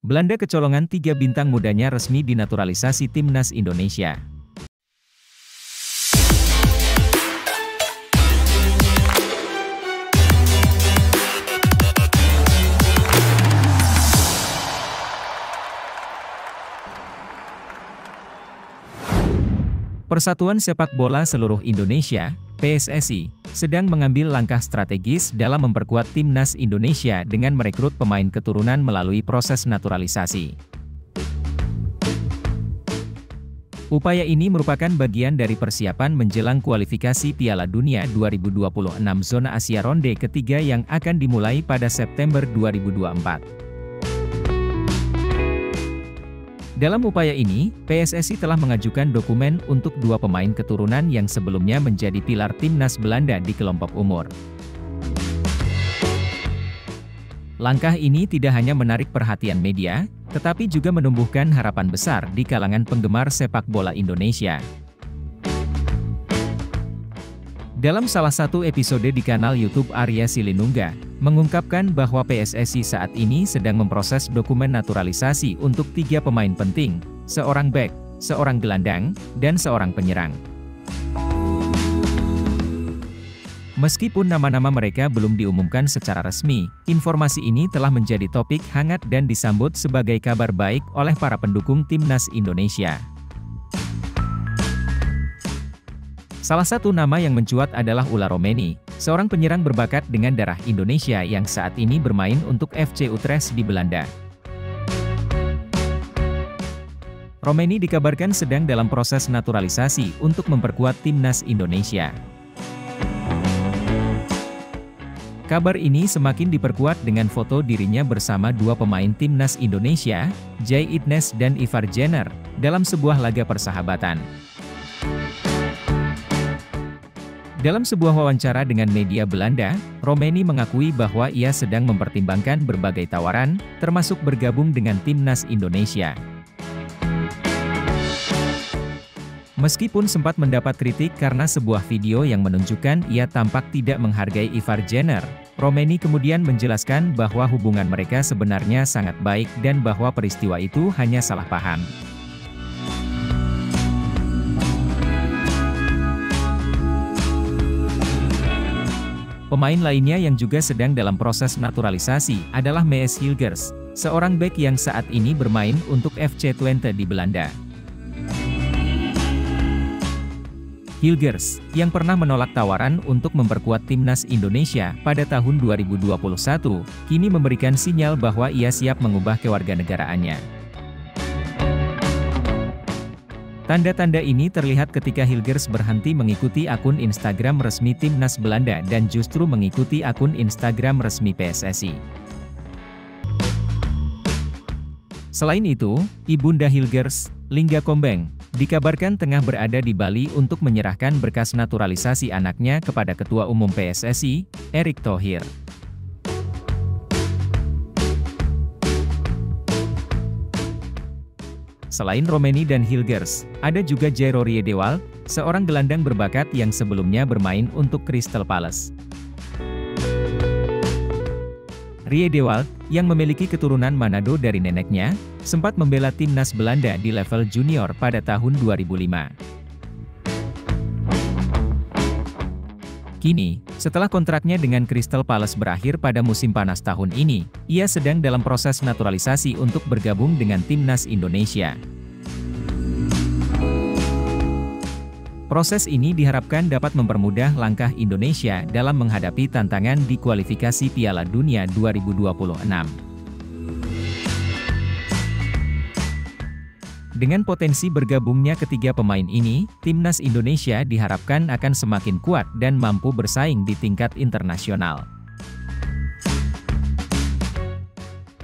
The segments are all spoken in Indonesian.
Belanda kecolongan 3 bintang mudanya resmi dinaturalisasi Timnas Indonesia. Persatuan Sepak Bola Seluruh Indonesia, PSSI, sedang mengambil langkah strategis dalam memperkuat Timnas Indonesia dengan merekrut pemain keturunan melalui proses naturalisasi. Upaya ini merupakan bagian dari persiapan menjelang kualifikasi Piala Dunia 2026 Zona Asia Ronde ketiga yang akan dimulai pada September 2024. Dalam upaya ini, PSSI telah mengajukan dokumen untuk 2 pemain keturunan yang sebelumnya menjadi pilar Timnas Belanda di kelompok umur. Langkah ini tidak hanya menarik perhatian media, tetapi juga menumbuhkan harapan besar di kalangan penggemar sepak bola Indonesia. Dalam salah satu episode di kanal YouTube Arya Silinungga, mengungkapkan bahwa PSSI saat ini sedang memproses dokumen naturalisasi untuk 3 pemain penting, seorang bek, seorang gelandang, dan seorang penyerang. Meskipun nama-nama mereka belum diumumkan secara resmi, informasi ini telah menjadi topik hangat dan disambut sebagai kabar baik oleh para pendukung Timnas Indonesia. Salah satu nama yang mencuat adalah Ulla Romeni, seorang penyerang berbakat dengan darah Indonesia yang saat ini bermain untuk FC Utrecht di Belanda. Romeni dikabarkan sedang dalam proses naturalisasi untuk memperkuat Timnas Indonesia. Kabar ini semakin diperkuat dengan foto dirinya bersama 2 pemain Timnas Indonesia, Jay Idnes dan Ivar Jenner, dalam sebuah laga persahabatan. Dalam sebuah wawancara dengan media Belanda, Romeni mengakui bahwa ia sedang mempertimbangkan berbagai tawaran, termasuk bergabung dengan Timnas Indonesia. Meskipun sempat mendapat kritik karena sebuah video yang menunjukkan ia tampak tidak menghargai Ivar Jenner, Romeni kemudian menjelaskan bahwa hubungan mereka sebenarnya sangat baik dan bahwa peristiwa itu hanya salah paham. Pemain lainnya yang juga sedang dalam proses naturalisasi adalah Mees Hilgers, seorang bek yang saat ini bermain untuk FC Twente di Belanda. Hilgers, yang pernah menolak tawaran untuk memperkuat Timnas Indonesia pada tahun 2021, kini memberikan sinyal bahwa ia siap mengubah kewarganegaraannya. Tanda-tanda ini terlihat ketika Hilgers berhenti mengikuti akun Instagram resmi Timnas Belanda dan justru mengikuti akun Instagram resmi PSSI. Selain itu, ibunda Hilgers, Lingga Kombeng, dikabarkan tengah berada di Bali untuk menyerahkan berkas naturalisasi anaknya kepada Ketua Umum PSSI, Erick Thohir. Selain Romeni dan Hilgers, ada juga Jairo Riedewald, seorang gelandang berbakat yang sebelumnya bermain untuk Crystal Palace. Riedewald, yang memiliki keturunan Manado dari neneknya, sempat membela Timnas Belanda di level junior pada tahun 2005. Kini, setelah kontraknya dengan Crystal Palace berakhir pada musim panas tahun ini, ia sedang dalam proses naturalisasi untuk bergabung dengan Timnas Indonesia. Proses ini diharapkan dapat mempermudah langkah Indonesia dalam menghadapi tantangan di kualifikasi Piala Dunia 2026. Dengan potensi bergabungnya ketiga pemain ini, Timnas Indonesia diharapkan akan semakin kuat dan mampu bersaing di tingkat internasional.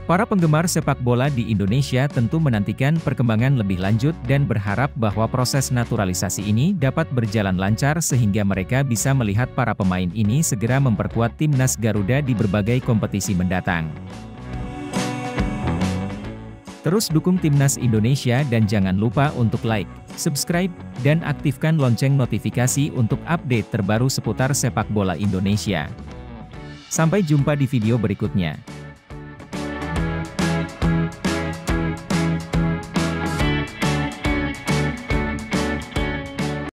Para penggemar sepak bola di Indonesia tentu menantikan perkembangan lebih lanjut dan berharap bahwa proses naturalisasi ini dapat berjalan lancar sehingga mereka bisa melihat para pemain ini segera memperkuat Timnas Garuda di berbagai kompetisi mendatang. Terus dukung Timnas Indonesia dan jangan lupa untuk like, subscribe, dan aktifkan lonceng notifikasi untuk update terbaru seputar sepak bola Indonesia. Sampai jumpa di video berikutnya.